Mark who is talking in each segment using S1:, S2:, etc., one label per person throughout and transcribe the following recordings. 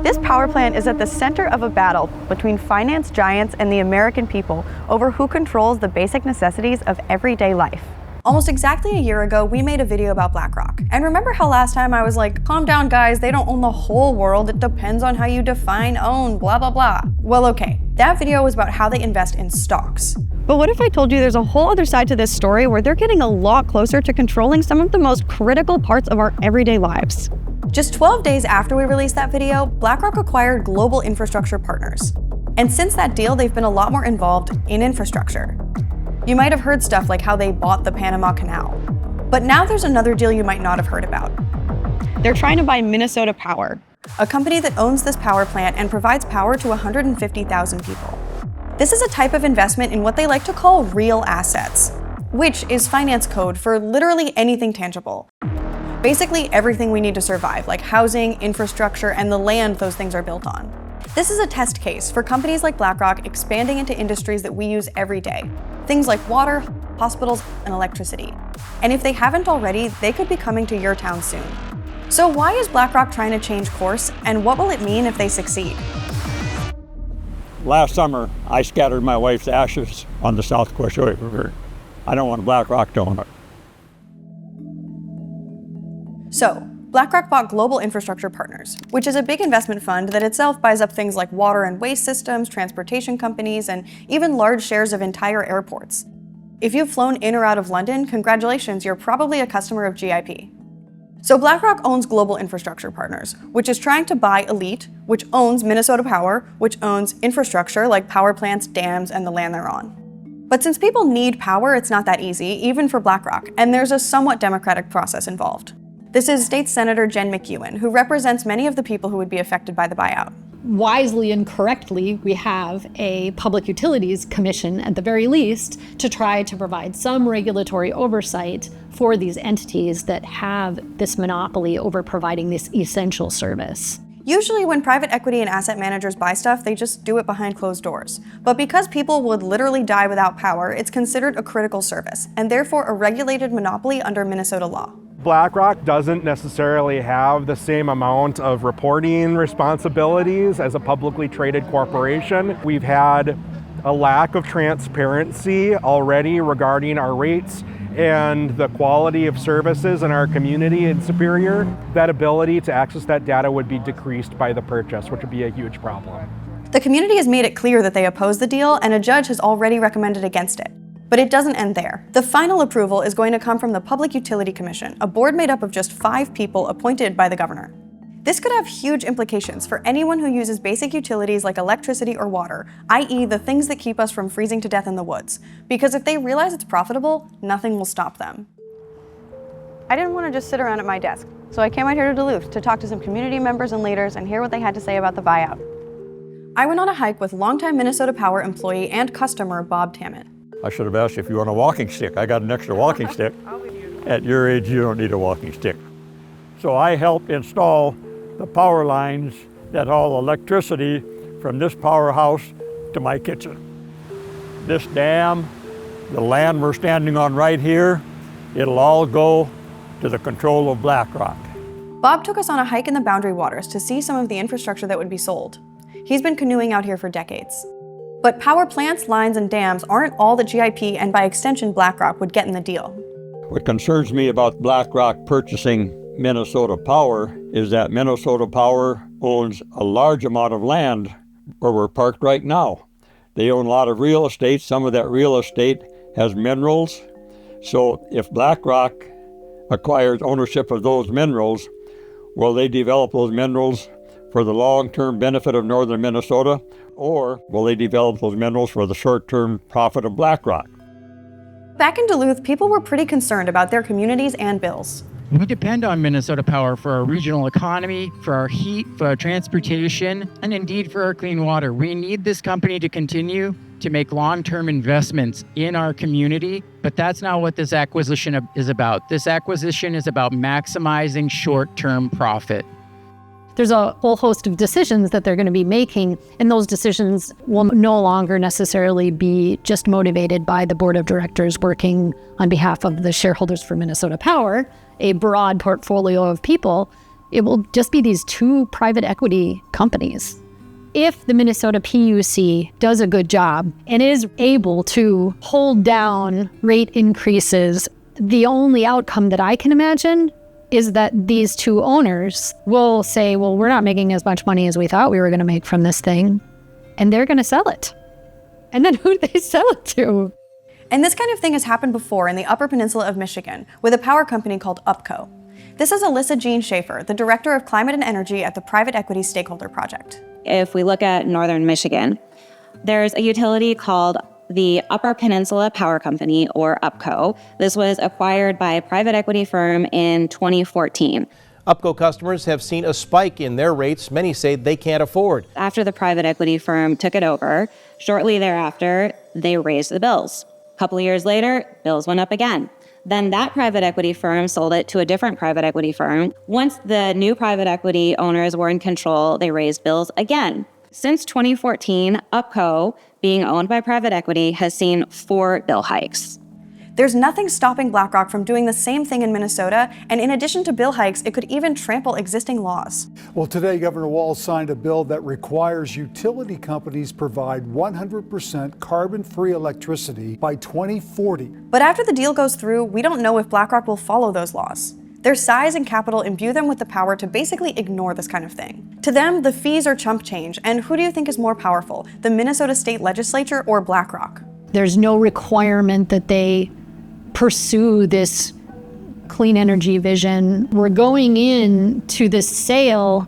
S1: This power plant is at the center of a battle between finance giants and the American people over who controls the basic necessities of everyday life. Almost exactly a year ago, we made a video about BlackRock. And remember how last time I was like, calm down guys, they don't own the whole world, it depends on how you define own, blah blah blah. Well okay, that video was about how they invest in stocks. But what if I told you there's a whole other side to this story where they're getting a lot closer to controlling some of the most critical parts of our everyday lives? Just 12 days after we released that video, BlackRock acquired Global Infrastructure Partners. And since that deal, they've been a lot more involved in infrastructure. You might have heard stuff like how they bought the Panama Canal. But now there's another deal you might not have heard about. They're trying to buy Minnesota Power, a company that owns this power plant and provides power to 150,000 people. This is a type of investment in what they like to call real assets, which is finance code for literally anything tangible. Basically everything we need to survive, like housing, infrastructure, and the land those things are built on. This is a test case for companies like BlackRock expanding into industries that we use every day. Things like water, hospitals, and electricity. And if they haven't already, they could be coming to your town soon. So why is BlackRock trying to change course, and what will it mean if they succeed?
S2: Last summer, I scattered my wife's ashes on the South Quashoi River. I don't want BlackRock to own it.
S1: So, BlackRock bought Global Infrastructure Partners, which is a big investment fund that itself buys up things like water and waste systems, transportation companies, and even large shares of entire airports. If you've flown in or out of London, congratulations, you're probably a customer of GIP. So BlackRock owns Global Infrastructure Partners, which is trying to buy Elite, which owns Minnesota Power, which owns infrastructure like power plants, dams, and the land they're on. But since people need power, it's not that easy, even for BlackRock, and there's a somewhat democratic process involved. This is State Senator Jen McEwen, who represents many of the people who would be affected by the buyout.
S3: Wisely and correctly, we have a Public Utilities Commission, at the very least, to try to provide some regulatory oversight for these entities that have this monopoly over providing this essential service.
S1: Usually when private equity and asset managers buy stuff, they just do it behind closed doors. But because people would literally die without power, it's considered a critical service, and therefore a regulated monopoly under Minnesota law.
S4: BlackRock doesn't necessarily have the same amount of reporting responsibilities as a publicly traded corporation. We've had a lack of transparency already regarding our rates and the quality of services in our community in Superior. That ability to access that data would be decreased by the purchase, which would be a huge problem.
S1: The community has made it clear that they oppose the deal, and a judge has already recommended against it. But it doesn't end there. The final approval is going to come from the Public Utility Commission, a board made up of just 5 people appointed by the governor. This could have huge implications for anyone who uses basic utilities like electricity or water, i.e. the things that keep us from freezing to death in the woods. Because if they realize it's profitable, nothing will stop them. I didn't want to just sit around at my desk, so I came out here to Duluth to talk to some community members and leaders and hear what they had to say about the buyout. I went on a hike with longtime Minnesota Power employee and customer Bob Tammet.
S2: I should have asked if you want a walking stick. I got an extra walking stick. At your age, you don't need a walking stick. So I helped install the power lines that haul electricity from this powerhouse to my kitchen. This dam, the land we're standing on right here, it'll all go to the control of BlackRock.
S1: Bob took us on a hike in the Boundary Waters to see some of the infrastructure that would be sold. He's been canoeing out here for decades. But power plants, lines, and dams aren't all that GIP and by extension BlackRock would get in the deal.
S2: What concerns me about BlackRock purchasing Minnesota Power is that Minnesota Power owns a large amount of land where we're parked right now. They own a lot of real estate. Some of that real estate has minerals. So if BlackRock acquires ownership of those minerals, will they develop those minerals for the long-term benefit of northern Minnesota, or will they develop those minerals for the short-term profit of BlackRock?
S1: Back in Duluth, people were pretty concerned about their communities and bills.
S5: We depend on Minnesota Power for our regional economy, for our heat, for our transportation, and indeed for our clean water. We need this company to continue to make long-term investments in our community, but that's not what this acquisition is about. This acquisition is about maximizing short-term profit.
S3: There's a whole host of decisions that they're going to be making, and those decisions will no longer necessarily be just motivated by the board of directors working on behalf of the shareholders for Minnesota Power, a broad portfolio of people. It will just be these two private equity companies. If the Minnesota PUC does a good job and is able to hold down rate increases, the only outcome that I can imagine is that these two owners will say, well, we're not making as much money as we thought we were going to make from this thing, and they're going to sell it. And then who do they sell it to?
S1: And this kind of thing has happened before in the Upper Peninsula of Michigan with a power company called UPCO. This is Alyssa Jean Schaefer, the Director of Climate and Energy at the Private Equity Stakeholder Project.
S6: If we look at northern Michigan, there's a utility called the Upper Peninsula Power Company, or UPCO. This was acquired by a private equity firm in 2014.
S7: UPCO customers have seen a spike in their rates many say they can't afford.
S6: After the private equity firm took it over, shortly thereafter, they raised the bills. A couple of years later, bills went up again. Then that private equity firm sold it to a different private equity firm. Once the new private equity owners were in control, they raised bills again. Since 2014, UPCO, being owned by private equity, has seen 4 bill hikes.
S1: There's nothing stopping BlackRock from doing the same thing in Minnesota, and in addition to bill hikes, it could even trample existing laws.
S8: Well, today, Governor Walz signed a bill that requires utility companies provide 100% carbon-free electricity by 2040.
S1: But after the deal goes through, we don't know if BlackRock will follow those laws. Their size and capital imbue them with the power to basically ignore this kind of thing. To them, the fees are chump change, and who do you think is more powerful, the Minnesota State Legislature or BlackRock?
S3: There's no requirement that they pursue this clean energy vision. We're going into this sale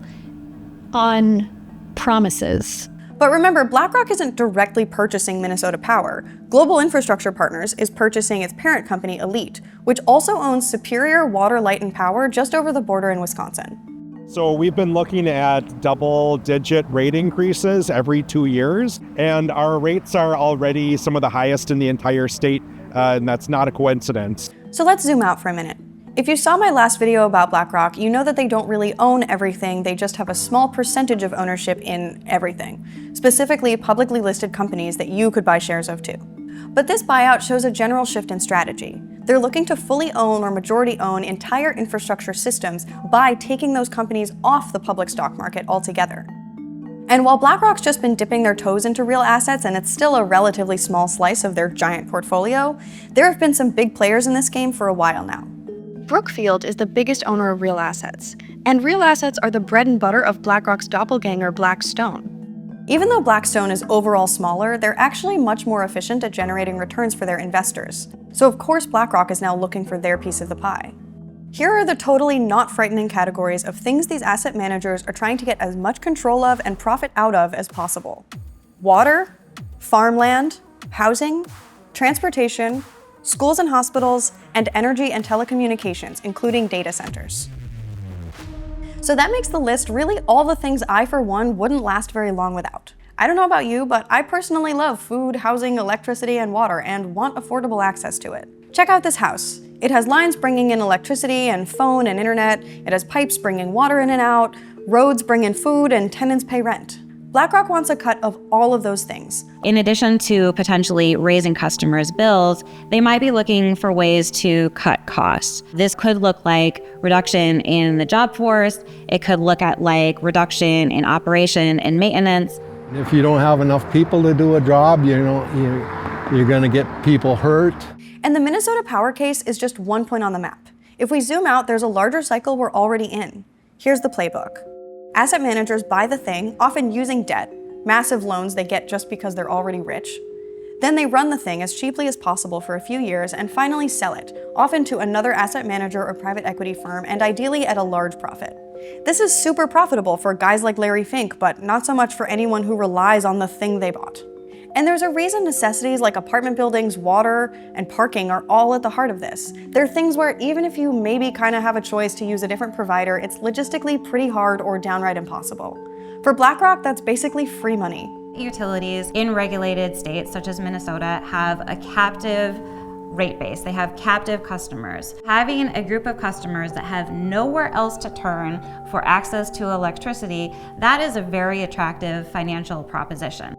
S3: on promises.
S1: But remember, BlackRock isn't directly purchasing Minnesota Power. Global Infrastructure Partners is purchasing its parent company, Elite, which also owns Superior Water, Light, and Power just over the border in Wisconsin.
S4: So we've been looking at double-digit rate increases every 2 years, and our rates are already some of the highest in the entire state, and that's not a coincidence.
S1: So let's zoom out for a minute. If you saw my last video about BlackRock, you know that they don't really own everything, they just have a small percentage of ownership in everything, specifically publicly listed companies that you could buy shares of too. But this buyout shows a general shift in strategy. They're looking to fully own or majority own entire infrastructure systems by taking those companies off the public stock market altogether. And while BlackRock's just been dipping their toes into real assets and it's still a relatively small slice of their giant portfolio, there have been some big players in this game for a while now. Brookfield is the biggest owner of real assets, and real assets are the bread and butter of BlackRock's doppelganger, Blackstone. Even though Blackstone is overall smaller, they're actually much more efficient at generating returns for their investors. So of course BlackRock is now looking for their piece of the pie. Here are the totally not frightening categories of things these asset managers are trying to get as much control of and profit out of as possible. Water, farmland, housing, transportation, schools and hospitals, and energy and telecommunications, including data centers. So that makes the list really all the things I, for one, wouldn't last very long without. I don't know about you, but I personally love food, housing, electricity, and water, and want affordable access to it. Check out this house. It has lines bringing in electricity and phone and internet, it has pipes bringing water in and out, roads bring in food, and tenants pay rent. BlackRock wants a cut of all of those things.
S6: In addition to potentially raising customers' bills, they might be looking for ways to cut costs. This could look like reduction in the job force. It could look at like reduction in operation and maintenance.
S9: If you don't have enough people to do a job, you're going to get people hurt.
S1: And the Minnesota Power case is just one point on the map. If we zoom out, there's a larger cycle we're already in. Here's the playbook. Asset managers buy the thing, often using debt, massive loans they get just because they're already rich. Then they run the thing as cheaply as possible for a few years and finally sell it, often to another asset manager or private equity firm, and ideally at a large profit. This is super profitable for guys like Larry Fink, but not so much for anyone who relies on the thing they bought. And there's a reason necessities like apartment buildings, water, and parking are all at the heart of this. They're things where even if you maybe kind of have a choice to use a different provider, it's logistically pretty hard or downright impossible. For BlackRock, that's basically free money.
S6: Utilities in regulated states such as Minnesota have a captive rate base. They have captive customers. Having a group of customers that have nowhere else to turn for access to electricity, that is a very attractive financial proposition.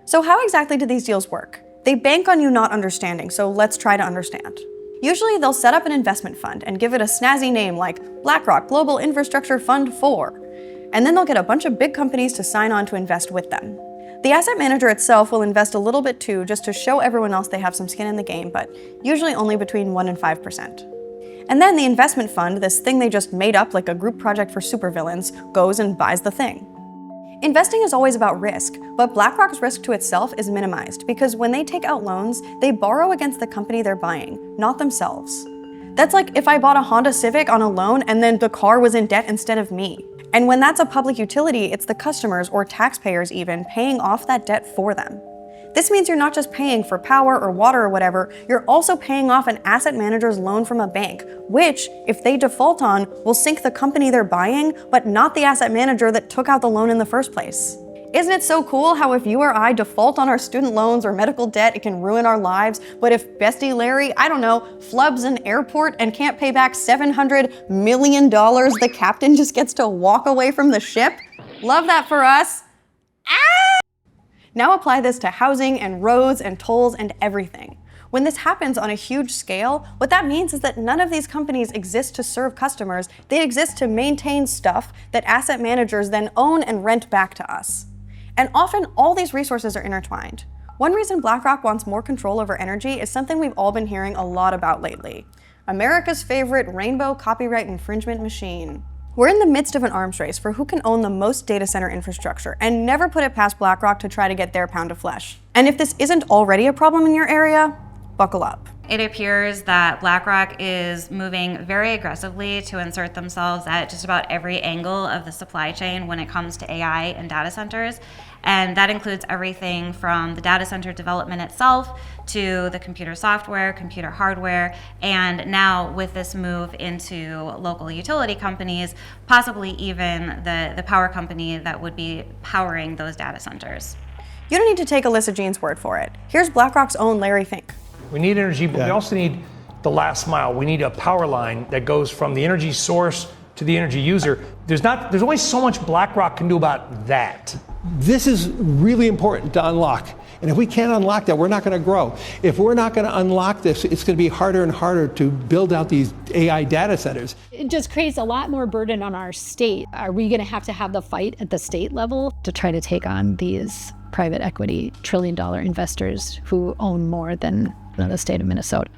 S1: So how exactly do these deals work? They bank on you not understanding, so let's try to understand. Usually they'll set up an investment fund and give it a snazzy name like BlackRock Global Infrastructure Fund 4. And then they'll get a bunch of big companies to sign on to invest with them. The asset manager itself will invest a little bit too, just to show everyone else they have some skin in the game, but usually only between 1% and 5%. And then the investment fund, this thing they just made up like a group project for supervillains, goes and buys the thing. Investing is always about risk, but BlackRock's risk to itself is minimized because when they take out loans, they borrow against the company they're buying, not themselves. That's like if I bought a Honda Civic on a loan and then the car was in debt instead of me. And when that's a public utility, it's the customers or taxpayers even paying off that debt for them. This means you're not just paying for power or water or whatever, you're also paying off an asset manager's loan from a bank, which, if they default on, will sink the company they're buying, but not the asset manager that took out the loan in the first place. Isn't it so cool how if you or I default on our student loans or medical debt, it can ruin our lives, but if Bestie Larry, I don't know, flubs an airport and can't pay back $700 million, the captain just gets to walk away from the ship? Love that for us. Ah! Now apply this to housing and roads and tolls and everything. When this happens on a huge scale, what that means is that none of these companies exist to serve customers, they exist to maintain stuff that asset managers then own and rent back to us. And often, all these resources are intertwined. One reason BlackRock wants more control over energy is something we've all been hearing a lot about lately. America's favorite rainbow copyright infringement machine. We're in the midst of an arms race for who can own the most data center infrastructure, and never put it past BlackRock to try to get their pound of flesh. And if this isn't already a problem in your area, buckle up.
S6: It appears that BlackRock is moving very aggressively to insert themselves at just about every angle of the supply chain when it comes to AI and data centers. And that includes everything from the data center development itself to the computer software, computer hardware, and now with this move into local utility companies, possibly even the power company that would be powering those data centers.
S1: You don't need to take Alyssa Jean's word for it. Here's BlackRock's own Larry Fink.
S10: We need energy, but we also need the last mile. We need a power line that goes from the energy source to the energy user. There's only so much BlackRock can do about that.
S9: This is really important to unlock. And if we can't unlock that, we're not going to grow. If we're not going to unlock this, it's going to be harder and harder to build out these AI data centers.
S3: It just creates a lot more burden on our state. Are we going to have the fight at the state level to try to take on these private equity trillion-dollar investors who own more than the state of Minnesota?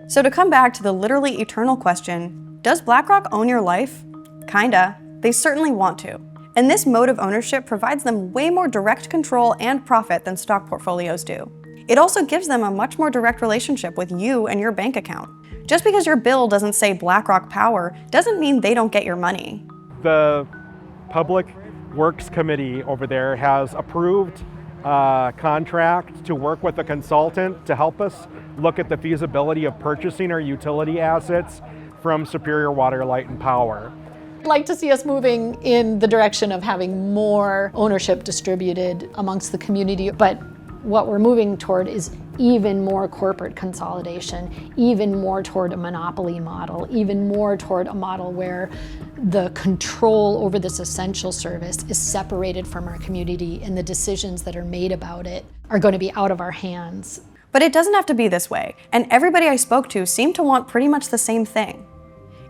S1: So to come back to the literally eternal question, does BlackRock own your life? Kinda. They certainly want to. And this mode of ownership provides them way more direct control and profit than stock portfolios do. It also gives them a much more direct relationship with you and your bank account. Just because your bill doesn't say BlackRock Power doesn't mean they don't get your money.
S4: The Public Works Committee over there has approved a contract to work with a consultant to help us look at the feasibility of purchasing our utility assets from Superior Water, Light, and Power.
S3: I'd like to see us moving in the direction of having more ownership distributed amongst the community, but what we're moving toward is even more corporate consolidation, even more toward a monopoly model, even more toward a model where the control over this essential service is separated from our community and the decisions that are made about it are going to be out of our hands.
S1: But it doesn't have to be this way, and everybody I spoke to seemed to want pretty much the same thing.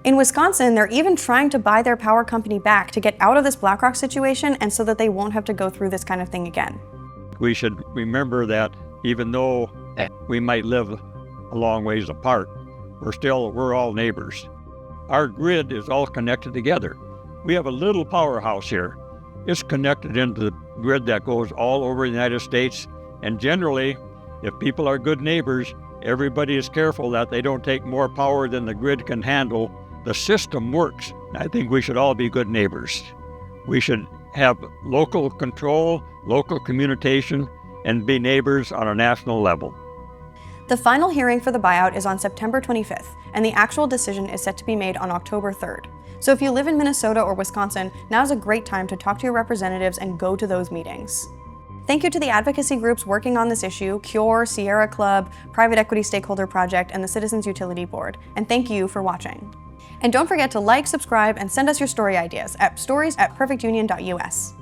S1: In Wisconsin, they're even trying to buy their power company back to get out of this BlackRock situation and so that they won't have to go through this kind of thing again.
S2: We should remember that even though we might live a long ways apart, we're all neighbors. Our grid is all connected together. We have a little powerhouse here. It's connected into the grid that goes all over the United States, and generally, if people are good neighbors, everybody is careful that they don't take more power than the grid can handle. The system works. I think we should all be good neighbors. We should have local control, local communication, and be neighbors on a national level.
S1: The final hearing for the buyout is on September 25th, and the actual decision is set to be made on October 3rd. So if you live in Minnesota or Wisconsin, now's a great time to talk to your representatives and go to those meetings. Thank you to the advocacy groups working on this issue, CURE, Sierra Club, Private Equity Stakeholder Project, and the Citizens Utility Board. And thank you for watching. And don't forget to like, subscribe, and send us your story ideas at stories@perfectunion.us.